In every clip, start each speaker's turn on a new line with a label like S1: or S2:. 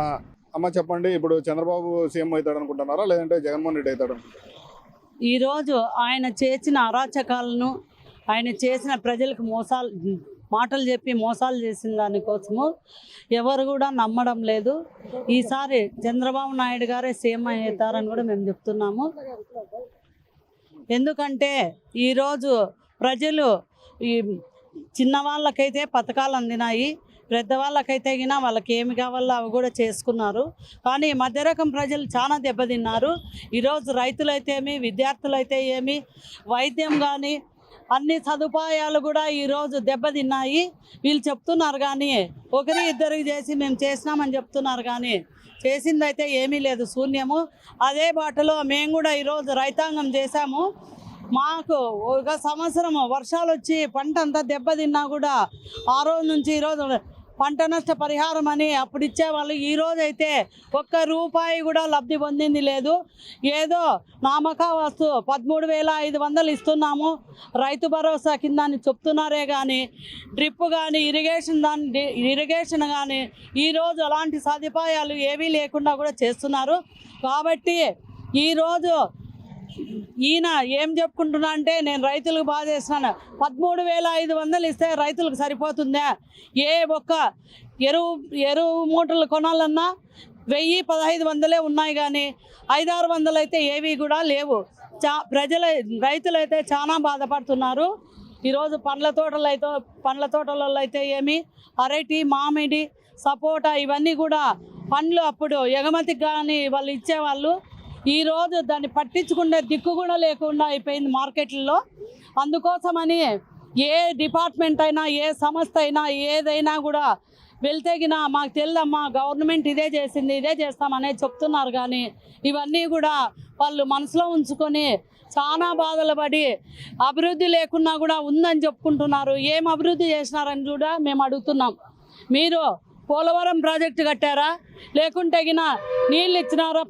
S1: ఆ! అమ్మ చెప్పండి. ఇప్పుడు చంద్రబాబు సీఎం అయితాడనుకుంటున్నారా? లేదంటే జగన్మోహన్ రెడ్డి అయితాడనుకుంటున్నారా?
S2: ఈరోజు ఆయన చేసిన అరాచకాలను, ఆయన చేసిన ప్రజలకు మాటలు చెప్పి మోసాలు చేసిన దానికోసము ఎవరు కూడా నమ్మడం లేదు. ఈసారి చంద్రబాబు నాయుడు గారే సీఎం అవుతారని కూడా మేము చెప్తున్నాము. ఎందుకంటే ఈరోజు ప్రజలు ఈ చిన్నవాళ్ళకైతే పథకాలు అందినాయి, పెద్దవాళ్ళకైతే గినా వాళ్ళకి ఏమి కావాలో అవి కూడా చేసుకున్నారు. కానీ మధ్యరకం ప్రజలు చాలా దెబ్బతిన్నారు. ఈరోజు రైతులైతే ఏమి, విద్యార్థులైతే ఏమి, వైద్యం కానీ అన్ని సదుపాయాలు కూడా ఈరోజు దెబ్బతిన్నాయి. వీళ్ళు చెప్తున్నారు కానీ ఒకరి ఇద్దరికి చేసి మేము చేసినామని చెప్తున్నారు కానీ చేసిందైతే ఏమీ లేదు, శూన్యము. అదే బాటలో మేము కూడా ఈరోజు రైతాంగం చేశాము. మాకు ఒక సంవత్సరం వర్షాలు వచ్చి పంట అంతా దెబ్బతిన్నా కూడా ఆ రోజు నుంచి ఈరోజు పంట నష్ట పరిహారం అని అప్పుడు ఇచ్చేవాళ్ళు. ఈరోజు అయితే ఒక్క రూపాయి కూడా లబ్ధి పొందింది లేదు. ఏదో నామకా వస్తు 13,500 ఇస్తున్నాము రైతు భరోసా కింద అని చెప్తున్నారే కానీ డ్రిప్ కానీ ఇరిగేషన్ కానీ ఈరోజు అలాంటి సదుపాయాలు ఏవీ లేకుండా కూడా చేస్తున్నారు. కాబట్టి ఈరోజు ఈయన ఏం చెప్పుకుంటున్నా అంటే నేను రైతులకు బాధ చేస్తున్నాను. 13,500 ఇస్తే రైతులకు సరిపోతుందా? ఏ ఒక్క ఎరువు మూటలు కొనాలన్నా 1,000-1,500 ఉన్నాయి కానీ 500-600 అయితే ఏవి కూడా లేవు. రైతులైతే చాలా బాధపడుతున్నారు. ఈరోజు పండ్ల తోటలలో అయితే ఏమి అరటి, మామిడి, సపోటా ఇవన్నీ కూడా పండ్లు అప్పుడు ఎగుమతికి కానీ వాళ్ళు ఇచ్చేవాళ్ళు. ఈరోజు దాన్ని పట్టించుకునే దిక్కు కూడా లేకుండా అయిపోయింది మార్కెట్లలో. అందుకోసమని ఏ డిపార్ట్మెంట్ అయినా, ఏ సంస్థ అయినా, ఏదైనా కూడా వెళ్తేగినా మాకు తెలియదమ్మా, గవర్నమెంట్ ఇదే చేసింది, ఇదే చేస్తామనేది చెప్తున్నారు కానీ ఇవన్నీ కూడా వాళ్ళు మనసులో ఉంచుకొని చాలా బాధలు పడి అభివృద్ధి లేకున్నా కూడా ఉందని చెప్పుకుంటున్నారు. ఏం అభివృద్ధి చేసినారని కూడా మేము అడుగుతున్నాం. మీరు పోలవరం ప్రాజెక్టు కట్టారా? లేకుంటే గిన నీళ్ళు ఇచ్చినారా?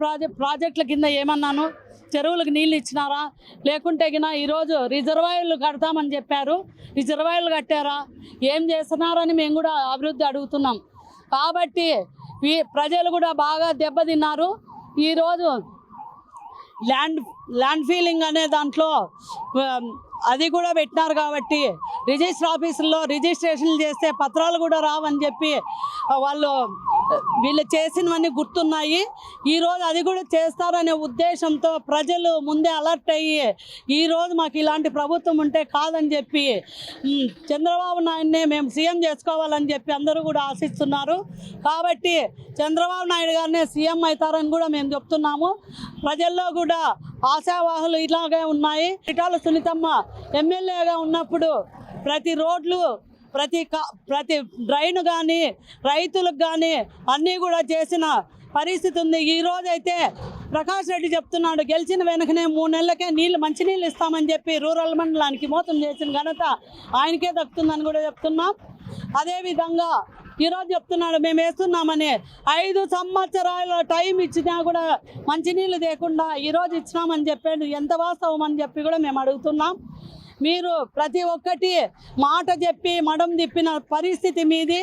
S2: ప్రాజెక్టుల కింద ఏమన్నాను, చెరువులకు నీళ్ళు ఇచ్చినారా? లేకుంటే గిన ఈరోజు రిజర్వాయర్లు కడతామని చెప్పారు, రిజర్వాయర్లు కట్టారా? ఏం చేస్తున్నారని మేము కూడా అభివృద్ధి అడుగుతున్నాం. కాబట్టి ప్రజలు కూడా బాగా దెబ్బతిన్నారు. ఈరోజు ల్యాండ్ ఫీలింగ్ అనే దాంట్లో అది కూడా పెట్టినారు. కాబట్టి రిజిస్టర్ ఆఫీసుల్లో రిజిస్ట్రేషన్లు చేస్తే పత్రాలు కూడా రావని చెప్పి వీళ్ళు చేసినవన్నీ గుర్తున్నాయి. ఈరోజు అది కూడా చేస్తారనే ఉద్దేశంతో ప్రజలు ముందే అలర్ట్ అయ్యి ఈరోజు మాకు ఇలాంటి ప్రభుత్వం ఉంటే కాదని చెప్పి చంద్రబాబు నాయుడినే మేము సీఎం చేసుకోవాలని చెప్పి అందరూ కూడా ఆశిస్తున్నారు. కాబట్టి చంద్రబాబు నాయుడు గారినే సీఎం అవుతారని కూడా మేము చెప్తున్నాము. ప్రజల్లో కూడా ఆశావాహులు ఇలాగే ఉన్నాయి. ఇటాల సునీతమ్మ ఎమ్మెల్యేగా ఉన్నప్పుడు ప్రతి రోడ్లు, ప్రతి డ్రైన్ కానీ రైతులకు కానీ అన్నీ కూడా చేసిన పరిస్థితి ఉంది. ఈరోజైతే ప్రకాష్ రెడ్డి చెప్తున్నాడు, గెలిచిన వెనకనే 3 నెలలకే మంచినీళ్ళు ఇస్తామని చెప్పి రూరల్ మండలానికి మోసం చేసిన ఘనత ఆయనకే దక్కుతుందని కూడా చెప్తున్నాం. అదేవిధంగా ఈరోజు చెప్తున్నాడు మేము వేస్తున్నామని. 5 సంవత్సరాల టైం ఇచ్చినా కూడా మంచినీళ్ళు లేకుండా ఈరోజు ఇచ్చినామని చెప్పాడు. ఎంత వాస్తవం అని చెప్పి కూడా మేము అడుగుతున్నాం. మీరు ప్రతి ఒక్కటి మాట చెప్పి మడం తిప్పిన పరిస్థితి మీది.